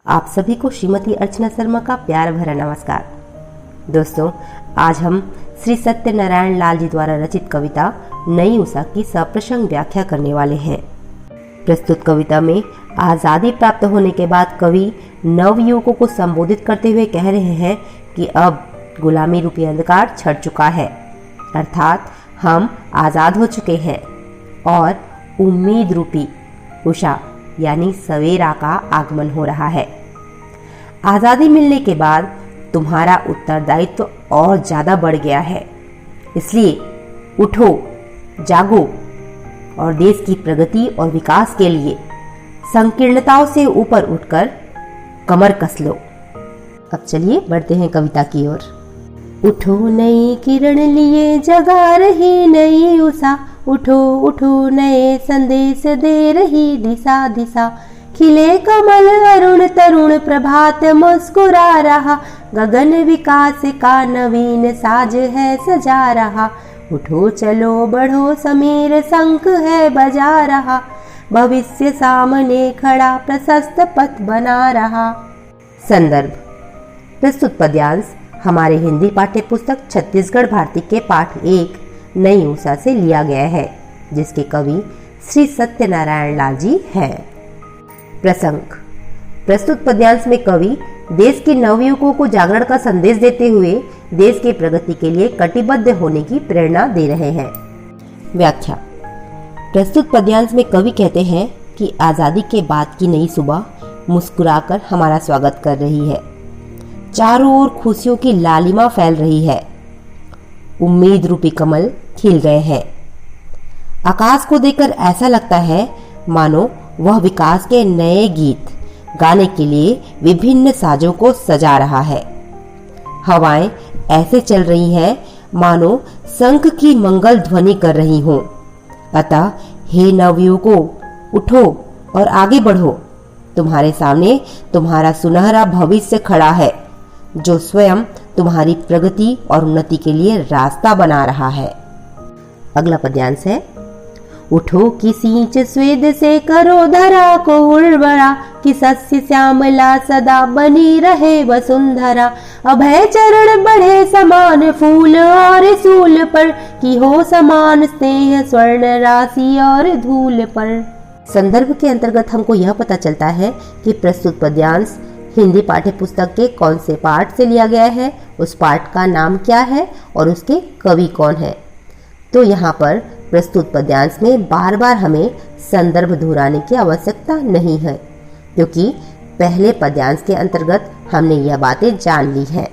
आप सभी को श्रीमती अर्चना शर्मा का प्यार भरा नमस्कार। दोस्तों, आज हम श्री सत्यनारायण लाल जी द्वारा रचित कविता नई उषा की सप्रसंग व्याख्या करने वाले हैं। प्रस्तुत कविता में आज़ादी प्राप्त होने के बाद कवि नवयुवकों को संबोधित करते हुए कह रहे हैं कि अब गुलामी रूपी अंधकार छट चुका है, अर्थात हम आज़ाद हो चुके हैं और उम्मीद रूपी उषा यानी सवेरा का आगमन हो रहा है। आज़ादी मिलने के बाद तुम्हारा उत्तरदायित्व और ज़्यादा बढ़ गया है, इसलिए उठो, जागो और देश की प्रगति और विकास के लिए संकीर्णताओं से ऊपर उठकर कमर कस लो। अब चलिए बढ़ते हैं कविता की ओर। उठो नई किरण लिए जगा रही नई उषा, उठो उठो नए संदेश दे रही दिशा दिशा। खिले कमल अरुण तरुण प्रभात मुस्कुरा रहा, गगन विकास का नवीन साज है सजा रहा। उठो चलो बढ़ो समीर शंख है बजा रहा, भविष्य सामने खड़ा प्रशस्त पथ बना रहा। संदर्भ: प्रस्तुत पद्यांश हमारे हिंदी पाठ्य पुस्तक छत्तीसगढ़ भारती के पाठ 1 नई उषा से लिया गया है, जिसके कवि श्री सत्यनारायण लाल जी हैं। प्रसंग: प्रस्तुत पद्यांश में कवि देश के नवयुवकों को जागरण का संदेश देते हुए देश की प्रगति के लिए कटिबद्ध होने की प्रेरणा दे रहे हैं। व्याख्या: प्रस्तुत पद्यांश में कवि कहते हैं कि आज़ादी के बाद की नई सुबह मुस्कुराकर हमारा स्वागत कर रही है। चारों ओर खुशियों की लालिमा फैल रही है। उम्मीद रूपी कमल खिल गए हैं। आकाश को देखकर ऐसा लगता है मानो वह विकास के नए गीत गाने के लिए विभिन्न साजों को सजा रहा है। हवाएं ऐसे चल रही हैं मानो शंख की मंगल ध्वनि कर रही हों। अतः हे नवयुवकों, उठो और आगे बढ़ो। तुम्हारे सामने तुम्हारा सुनहरा भविष्य खड़ा है, जो स्वयं तुम्हारी प्रगति और उन्नति के लिए रास्ता बना रहा है। अगला पद्यांश है: उठो कि सींच स्वेद से करो धरा को उर्वरा, कि सस्य श्यामला सदा बनी रहे वसुंधरा। अभय चरण बढ़े समान फूल और सूल पर, कि हो समान स्नेह स्वर्ण राशि और धूल पर। संदर्भ के अंतर्गत हमको यह पता चलता है कि प्रस्तुत पद्यांश हिंदी पाठ्य पुस्तक के कौन से पाठ से लिया गया है, उस पाठ का नाम क्या है और उसके कवि कौन है। तो यहाँ पर प्रस्तुत पद्यांश में बार बार हमें संदर्भ दोहराने की आवश्यकता नहीं है, क्योंकि पहले पद्यांश के अंतर्गत हमने यह बातें जान ली हैं।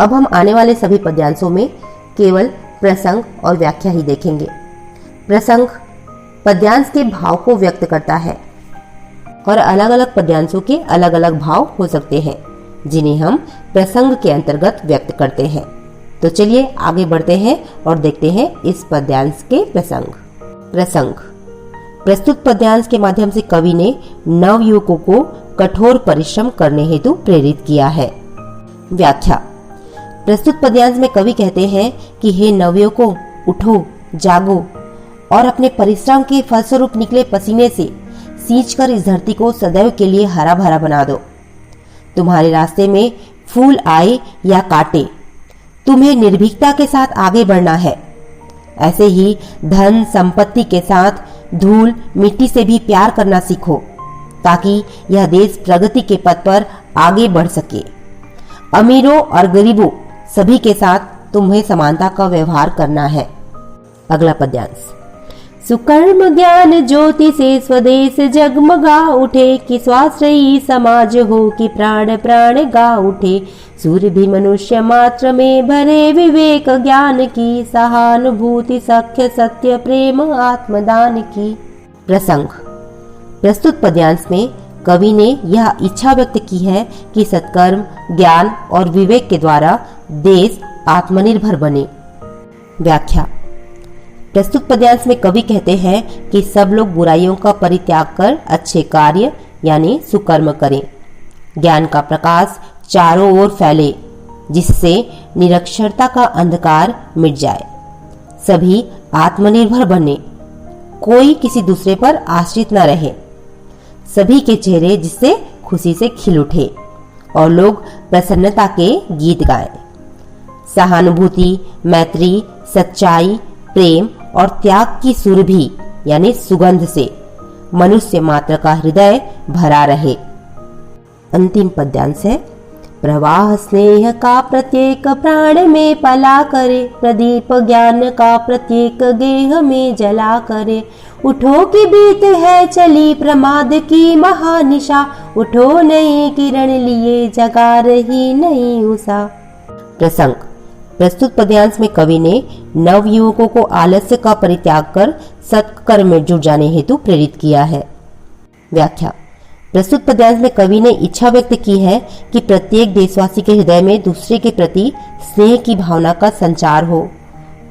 अब हम आने वाले सभी पद्यांशों में केवल प्रसंग और व्याख्या ही देखेंगे। प्रसंग पद्यांश के भाव को व्यक्त करता है और अलग अलग पद्यांशों के अलग अलग भाव हो सकते हैं, जिन्हें हम प्रसंग के अंतर्गत व्यक्त करते हैं। तो चलिए आगे बढ़ते हैं और देखते हैं इस पद्यांश के प्रसंग। प्रसंग: प्रस्तुत पद्यांश के माध्यम से कवि ने नवयुवकों को कठोर परिश्रम करने हेतु प्रेरित किया है। व्याख्या: प्रस्तुत पद्यांश में कवि कहते हैं कि हे नवयुवकों, उठो, जागो और अपने परिश्रम के फलस्वरूप निकले पसीने से सींचकर इस धरती को सदैव के लिए हरा भरा बना दो। तुम्हारे रास्ते में फूल आए या काटे, तुम्हें निर्भीकता के साथ आगे बढ़ना है। ऐसे ही धन संपत्ति के साथ धूल मिट्टी से भी प्यार करना सीखो, ताकि यह देश प्रगति के पथ पर आगे बढ़ सके। अमीरों और गरीबों सभी के साथ तुम्हें समानता का व्यवहार करना है। अगला पद्यांश: सुकर्म ज्ञान ज्योति से स्वदेश जगमगा उठे, कि स्वाश्रयी समाज हो कि प्राण प्राण गा उठे। सूर्य भी मनुष्य मात्र में भरे विवेक ज्ञान की, सहानुभूति सख्य सत्य प्रेम आत्मदान की। प्रसंग: प्रस्तुत पद्यांश में कवि ने यह इच्छा व्यक्त की है कि सत्कर्म, ज्ञान और विवेक के द्वारा देश आत्मनिर्भर बने। व्याख्या: प्रस्तुत पद्यांश में कवि कहते हैं कि सब लोग बुराइयों का परित्याग कर अच्छे कार्य यानी सुकर्म करें। ज्ञान का प्रकाश चारों ओर फैले, जिससे निरक्षरता का अंधकार मिट जाए। सभी आत्मनिर्भर बने, कोई किसी दूसरे पर आश्रित न रहे। सभी के चेहरे जिससे खुशी से खिल उठे और लोग प्रसन्नता के गीत गाएं। सहानुभूति, मैत्री, सच्चाई, प्रेम और त्याग की सुरभि यानी सुगंध से मनुष्य मात्र का हृदय भरा रहे। अंतिम पद्यांश है। प्रवाह स्नेह का प्रत्येक प्राण में पला करे, प्रदीप ज्ञान का प्रत्येक गेह में जला करे। उठो की बीत है चली प्रमाद की महानिशा, उठो नई किरण लिए जगा रही नई उषा। प्रसंग। प्रस्तुत पद्यांश में कवि ने नव युवकों को आलस्य का परित्याग कर सत्कर्म में जुट जाने हेतु प्रेरित किया है। व्याख्या। प्रस्तुत पद्यांश में कवि ने इच्छा व्यक्त की है कि प्रत्येक देशवासी के हृदय में दूसरे के प्रति स्नेह की भावना का संचार हो,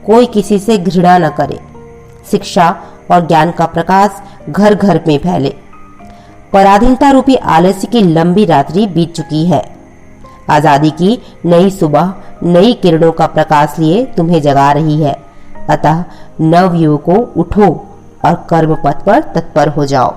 कोई किसी से घृणा न करे, शिक्षा और ज्ञान का प्रकाश घर घर में फैले। पराधीनता रूपी आलस्य की लंबी रात्रि बीत चुकी है। आजादी की नई सुबह नई किरणों का प्रकाश लिए तुम्हें जगा रही है। अतः नव युवकों उठो और कर्म पथ पर तत्पर हो जाओ।